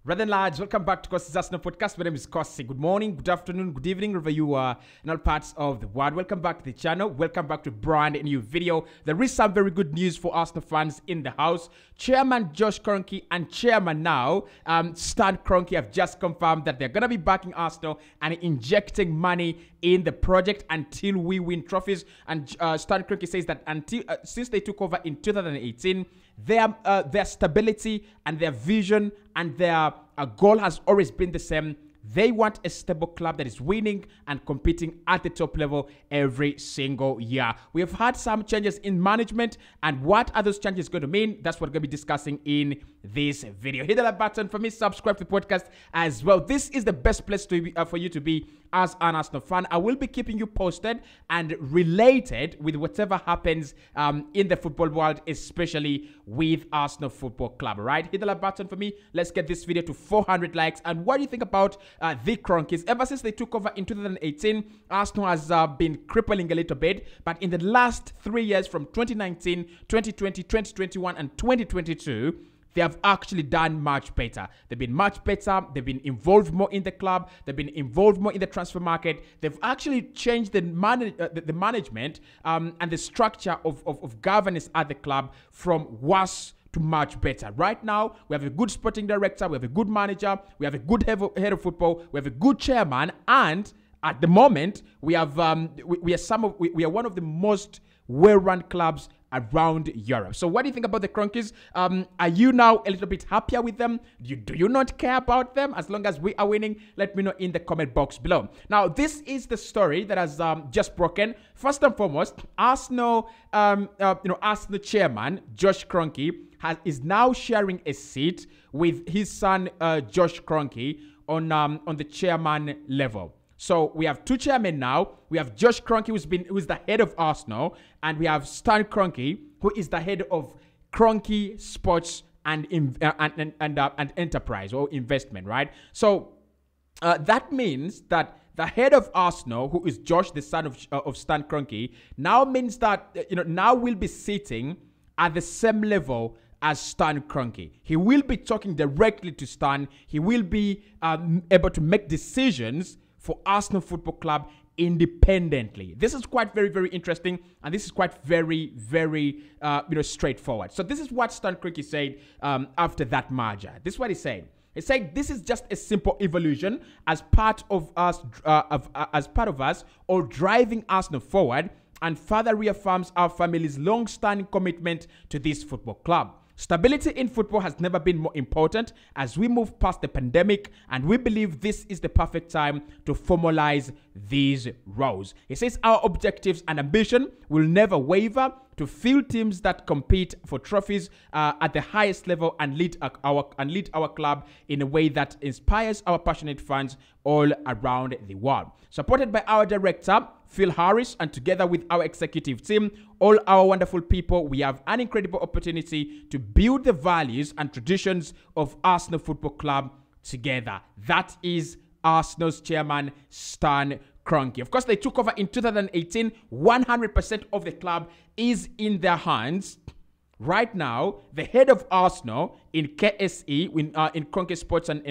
Brethren lads, welcome back to Cossy's Arsenal podcast. My name is Cossy. Good morning, good afternoon, good evening, wherever you are in all parts of the world. Welcome back to the channel. Welcome back to a brand new video. There is some very good news for Arsenal fans in the house. Chairman Josh Kroenke and Chairman now, Stan Kroenke, have just confirmed that they're going to be backing Arsenal and injecting money in the project until we win trophies. And Stan Kroenke says that since they took over in 2018, their stability and their vision and their goal has always been the same. They want a stable club that is winning and competing at the top level every single year. We have had some changes in management, and what are those changes going to mean? That's what we're going to be discussing in this video. Hit the like button for me, subscribe to the podcast as well. This is the best place to be, for you to be as an Arsenal fan. I will be keeping you posted and related with whatever happens in the football world, especially with Arsenal Football Club. Right? Hit the like button for me. Let's get this video to 400 likes. And what do you think about the Kroenkes? Ever since they took over in 2018, Arsenal has been crippling a little bit. But in the last 3 years, from 2019, 2020, 2021, and 2022, they have actually done much better. They've been much better. They've been involved more in the club. They've been involved more in the transfer market. They've actually changed the management and the structure of governance at the club from worse to much better. Right now, we have a good sporting director. We have a good manager. We have a good head of football. We have a good chairman. And at the moment, we have we are one of the most well-run clubs around Europe. So what do you think about the Kroenkes? Are you now a little bit happier with them? Do you not care about them as long as we are winning? Let me know in the comment box below. Now, this is the story that has just broken. First and foremost, Arsenal, Arsenal chairman Josh Kroenke is now sharing a seat with his son Josh Kroenke on the chairman level. So we have two chairmen now. We have Josh Kroenke, who's the head of Arsenal, and we have Stan Kroenke, who is the head of Kroenke Sports and Enterprise or Investment, right? So that means that the head of Arsenal, who is Josh, the son of Stan Kroenke, now means that now will be sitting at the same level as Stan Kroenke. He will be talking directly to Stan. He will be able to make decisions for Arsenal Football Club independently. This is quite very interesting, and this is quite very straightforward. So this is what Stan Kroenke said after that merger. This is what he said. He said this is just a simple evolution as part of us, all driving Arsenal forward, and further reaffirms our family's long-standing commitment to this football club. Stability in football has never been more important as we move past the pandemic, and we believe this is the perfect time to formalize these roles. He says our objectives and ambition will never waver to field teams that compete for trophies at the highest level and lead our club in a way that inspires our passionate fans all around the world. Supported by our director, Phil Harris, and together with our executive team, all our wonderful people, we have an incredible opportunity to build the values and traditions of Arsenal Football Club together. That is Arsenal's chairman, Stan Kroenke. Of course, they took over in 2018. 100% of the club is in their hands. Right now, the head of Arsenal in KSE, in Kroenke Sports and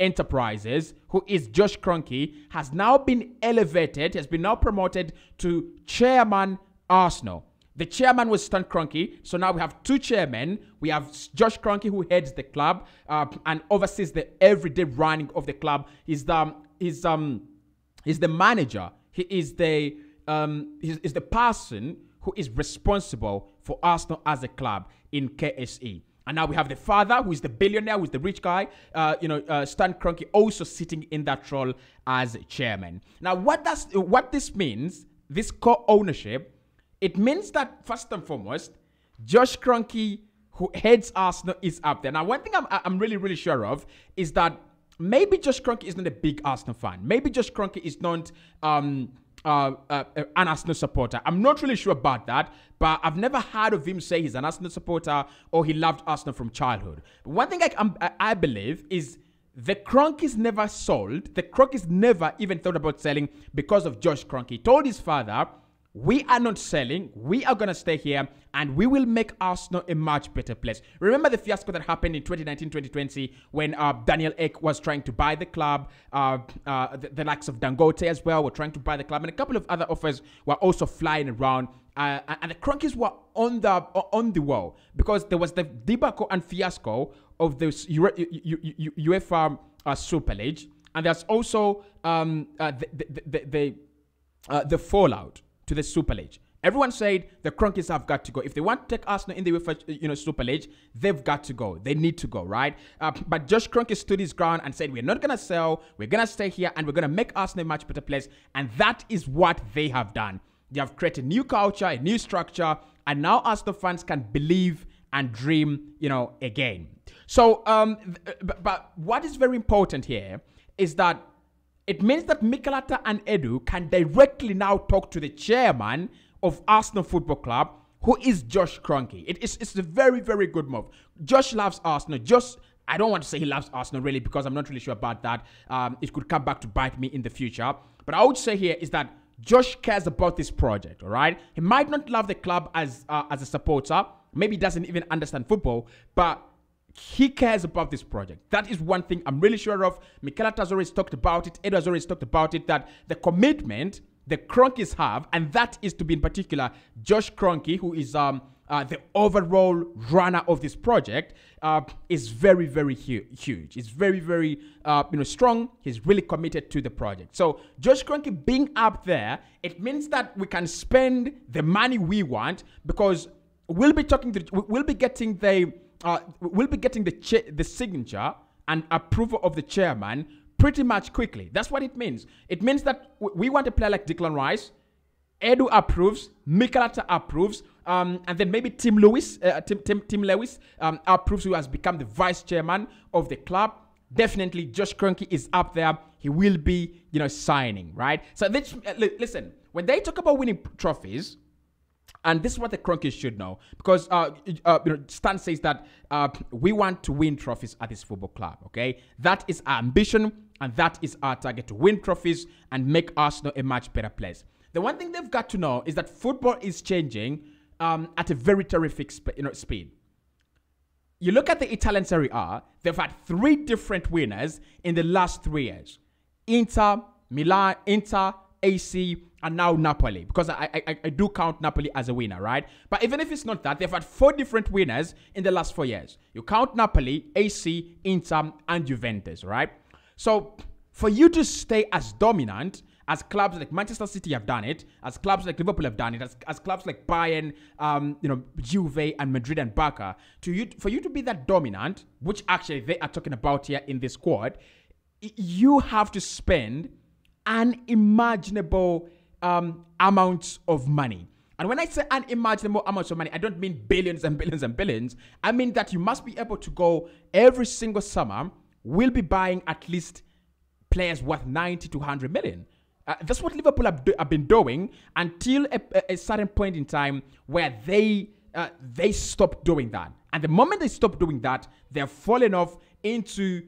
Enterprises, who is Josh Kroenke, has now been elevated, has been now promoted to chairman Arsenal. The chairman was Stan Kroenke, so now we have two chairmen. We have Josh Kroenke, who heads the club and oversees the everyday running of the club. He's the manager. He is the person who is responsible for Arsenal as a club in KSE. And now we have the father, who is the billionaire, who is the rich guy, Stan Kroenke, also sitting in that role as chairman. Now, what this means, this co-ownership, it means that, first and foremost, Josh Kroenke, who heads Arsenal, is up there. Now, one thing I'm really sure of is that maybe Josh Kroenke is not a big Arsenal fan. Maybe Josh Kroenke is not an Arsenal supporter. I'm not really sure about that, but I've never heard of him say he's an Arsenal supporter or he loved Arsenal from childhood. But one thing I believe is the Kroenkes never sold. The Kroenkes never even thought about selling because of Josh Kroenke. He told his father, We are not selling. We are going to stay here and we will make Arsenal a much better place. Remember the fiasco that happened in 2019-2020 when Daniel Ek was trying to buy the club. The likes of Dangote as well were trying to buy the club. And a couple of other offers were also flying around. And the Kroenkes were on the wall because there was the debacle and fiasco of the UEFA Super League. And there's also the fallout to the Super League. Everyone said the Kroenkes have got to go. If they want to take Arsenal in the UEFA, Super League, they've got to go. They need to go, right? But Josh Kroenke stood his ground and said, we're not going to sell. We're going to stay here and we're going to make Arsenal a much better place. And that is what they have done. They have created a new culture, a new structure, and now Arsenal fans can believe and dream, again. So, but what is very important here is that it means that Mikel Arteta and Edu can directly now talk to the chairman of Arsenal Football Club, who is Josh Kroenke. It's a very, very good move. Josh loves Arsenal. I don't want to say he loves Arsenal really because I'm not really sure about that. It could come back to bite me in the future. But I would say here is that Josh cares about this project, all right? He might not love the club as a supporter. Maybe he doesn't even understand football, but he cares about this project. That is one thing I'm really sure of. Mikel Arteta has always talked about it. Edu has always talked about it, that the commitment the Kroenkes have, and that is to be in particular Josh Kroenke, who is the overall runner of this project, is very, very huge. It's very, very strong. He's really committed to the project. So Josh Kroenke being up there, it means that we can spend the money we want because we'll be getting the signature and approval of the chairman pretty much quickly. That's what it means. It means that we want a player like Declan Rice. Edu approves, Mikel Arteta approves, and then maybe Tim Lewis approves, who has become the vice chairman of the club. Definitely, Josh Kroenke is up there. He will be, signing, right? So listen, when they talk about winning trophies, and this is what the Kroenkes should know, because Stan says that we want to win trophies at this football club. Okay, that is our ambition, and that is our target, to win trophies and make Arsenal a much better place. The one thing they've got to know is that football is changing at a very terrific speed. You look at the Italian Serie A; they've had 3 different winners in the last 3 years: Inter, Milan, AC, and now Napoli, because I do count Napoli as a winner, right? But even if it's not that, they've had 4 different winners in the last 4 years. You count Napoli, AC, Inter, and Juventus, right? So for you to stay as dominant as clubs like Manchester City have done it, as clubs like Liverpool have done it, as clubs like Bayern, Juve and Madrid and Barca, for you to be that dominant, which actually they are talking about here in this squad, you have to spend unimaginable amounts of money. And when I say unimaginable amounts of money, I don't mean billions and billions and billions. I mean that you must be able to go every single summer. We'll be buying at least players worth 90 to 100 million. That's what Liverpool have been doing until a certain point in time where they stopped doing that. And the moment they stop doing that, they're falling off into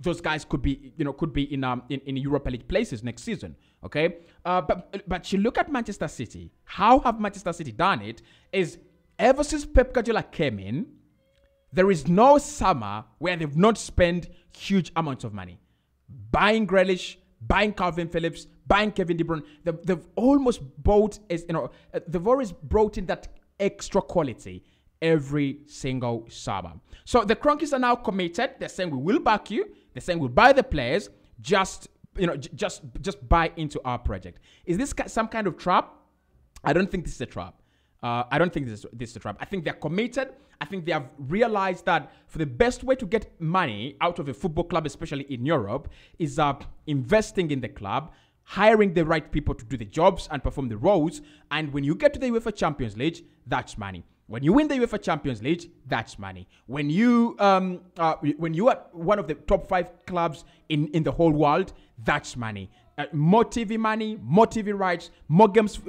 those guys could be in Europa League places next season. Okay, but you look at Manchester City. How have Manchester City done it? Is ever since Pep Guardiola came in, there is no summer where they've not spent huge amounts of money buying Grealish, buying Calvin Phillips, buying Kevin De Bruyne. They've almost bought, they've always brought in that extra quality every single summer. So the Kroenkes are now committed. They're saying we will back you. They're saying we'll buy the players. Just buy into our project. Is this some kind of trap? I don't think this is a trap. I don't think this is a trap. I think they're committed. I think they have realized that for the best way to get money out of a football club, especially in Europe, is investing in the club, hiring the right people to do the jobs and perform the roles. And when you get to the UEFA Champions League, that's money. When you win the UEFA Champions League, that's money. When you are one of the top 5 clubs in the whole world, that's money. More TV money, more TV rights, more games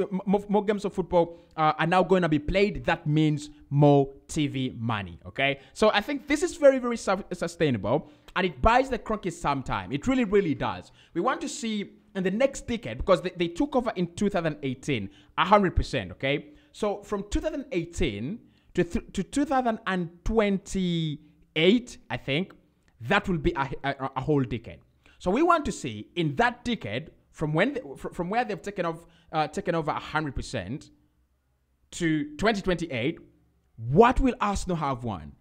of football are now going to be played. That means more TV money. Okay, so I think this is very, very sustainable, and it buys the Kroenkes some time. It really, really does. We want to see in the next decade, because they took over in 2018, 100%, okay? So from 2018 to 2028, I think, that will be a whole decade. So we want to see in that decade, from where they've taken over 100% to 2028, what will Arsenal have won?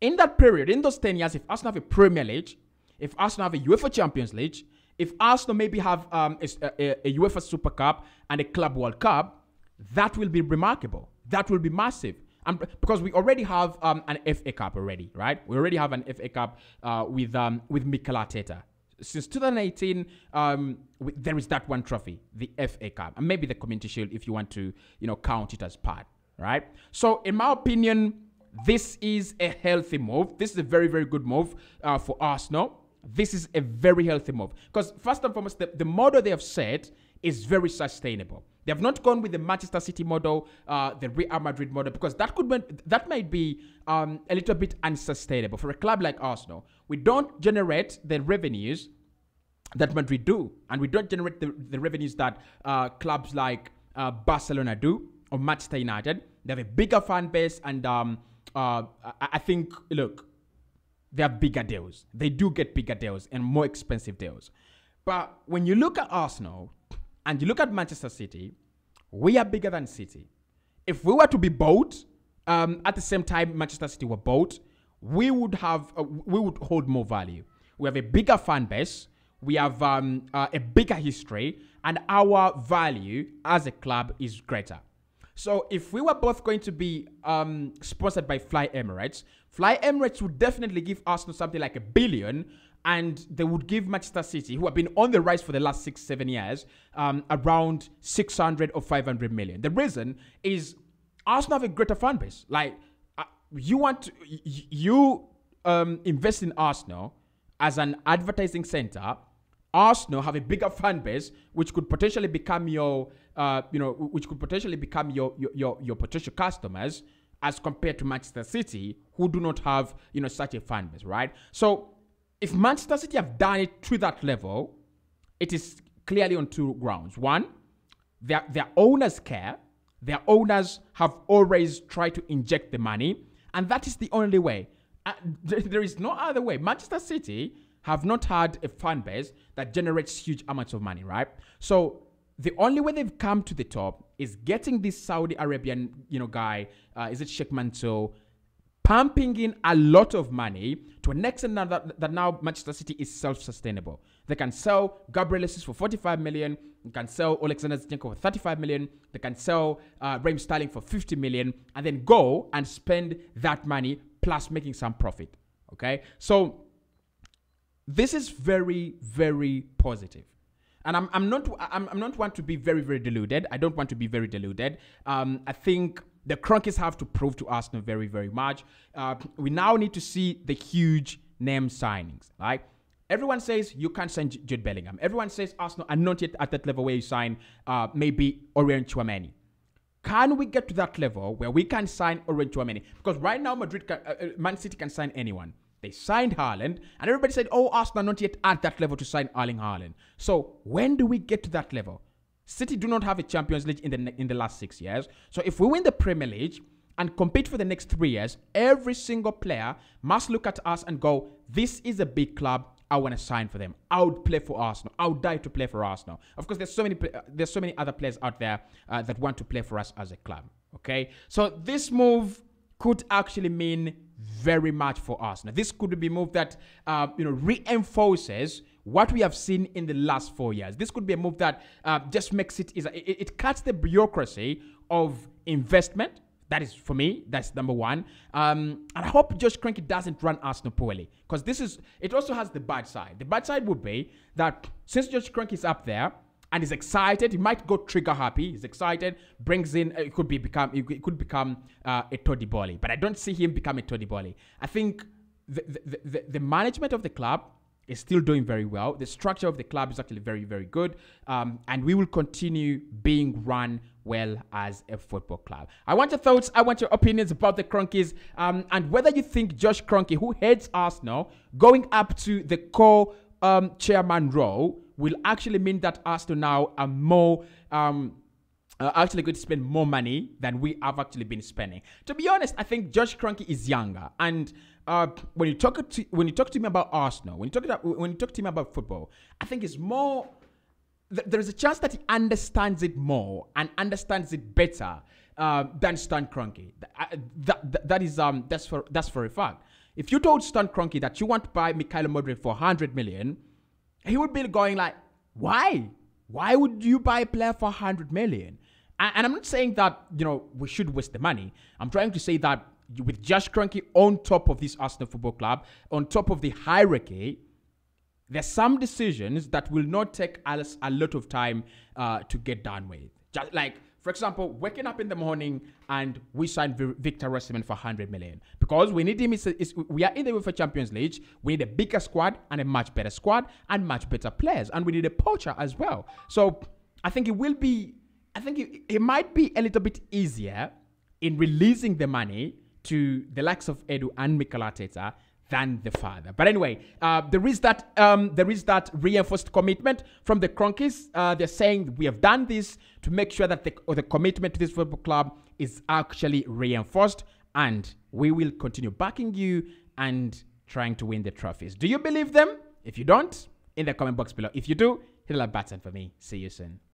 In that period, in those 10 years, if Arsenal have a Premier League, if Arsenal have a UEFA Champions League, if Arsenal maybe have a UEFA Super Cup and a Club World Cup, that will be remarkable. That will be massive. Because we already have an FA Cup already, right? We already have an FA Cup with Mikel Arteta. Since 2018, there is that one trophy, the FA Cup, and maybe the Community Shield if you want to, count it as part, right? So, in my opinion, this is a healthy move. This is a very, very good move for Arsenal. This is a very healthy move because first and foremost, the model they have set is very sustainable. They have not gone with the Manchester City model, the Real Madrid model, because that might be a little bit unsustainable for a club like Arsenal. We don't generate the revenues that Madrid do, and we don't generate the revenues that clubs like Barcelona do or Manchester United. They have a bigger fan base, and I think, look, they have bigger deals. They do get bigger deals and more expensive deals. But when you look at Arsenal and you look at Manchester City, we are bigger than City. If we were to be bought at the same time Manchester City were bought, we would hold more value. We have a bigger fan base. We have a bigger history, and our value as a club is greater. So if we were both going to be sponsored by Fly Emirates would definitely give Arsenal something like $1 billion, and they would give Manchester City, who have been on the rise for the last 6-7 years, around 600 or 500 million. The reason is Arsenal have a greater fan base. Like you invest in Arsenal as an advertising center. Arsenal have a bigger fan base, which could potentially become your potential customers, as compared to Manchester City, who do not have, such a fan base, right? So if Manchester City have done it to that level, it is clearly on two grounds. One, their owners care. Their owners have always tried to inject the money, and that is the only way. There is no other way. Manchester City have not had a fan base that generates huge amounts of money, right? So the only way they've come to the top is getting this Saudi Arabian, guy, is it Sheikh Mansour, pumping in a lot of money to an extent that now Manchester City is self-sustainable. They can sell Gabriel Jesus for 45 million. They can sell Alexander Zinchenko for 35 million. They can sell Raheem Sterling for 50 million, and then go and spend that money plus making some profit. Okay, so this is very, very positive. And I'm not want to be very, very deluded. I don't want to be very deluded. I think the Kroenkes have to prove to Arsenal very, very much. We now need to see the huge name signings. Right? Everyone says you can't sign Jude Bellingham. Everyone says Arsenal are not yet at that level where you sign maybe Aurelien Tchouameni. Can we get to that level where we can sign Aurelien Tchouameni? Because right now Man City can sign anyone. They signed Haaland, and everybody said, oh, Arsenal are not yet at that level to sign Erling Haaland. So when do we get to that level? City do not have a Champions League in the last 6 years. So if we win the Premier League and compete for the next 3 years, every single player must look at us and go, this is a big club. I want to sign for them. I would play for Arsenal. I would die to play for Arsenal. Of course, there's so many other players out there that want to play for us as a club. Okay, so this move could actually mean very much for Arsenal. This could be a move that reinforces what we have seen in the last 4 years. This could be a move that just makes it cuts the bureaucracy of investment. That is, for me, that's number one. And I hope Josh Kroenke doesn't run Arsenal poorly, because it also has the bad side. The bad side would be that since Josh Kroenke is up there and is excited, he might go trigger happy. He's excited, brings in, it could become a Toddy Bolly. But I don't see him become a Toddy Bolly. I think the management of the club is still doing very well. The structure of the club is actually very, very good. And we will continue being run well as a football club. I want your thoughts. I want your opinions about the Kroenkes, and whether you think Josh Kroenke, who heads Arsenal, going up to the co-chairman role, will actually mean that Arsenal now are more actually going to spend more money than we have actually been spending. To be honest, I think Josh Kroenke is younger, and when you talk to him about Arsenal, when you talk to him about football, I think it's more. There is a chance that he understands it more and understands it better than Stan Kroenke. That's for a fact. If you told Stan Kroenke that you want to buy Mikhailo Modric for 100 million, he would be going like, why? Why would you buy a player for 100 million? And I'm not saying that, we should waste the money. I'm trying to say that with Josh Kroenke on top of this Arsenal Football Club, on top of the hierarchy, there's some decisions that will not take us a lot of time to get done with. Just like, for example, waking up in the morning and we sign Victor Osimhen for 100 million. Because we need him, we are in the UEFA Champions League. We need a bigger squad and a much better squad and much better players. And we need a poacher as well. So I think it might be a little bit easier in releasing the money to the likes of Edu and Mikel Arteta than the father. But anyway, there is that reinforced commitment from the Kroenkes. They're saying we have done this to make sure that the commitment to this football club is actually reinforced, and we will continue backing you and trying to win the trophies. Do you believe them? If you don't, in the comment box below. If you do, hit the like button for me. See you soon.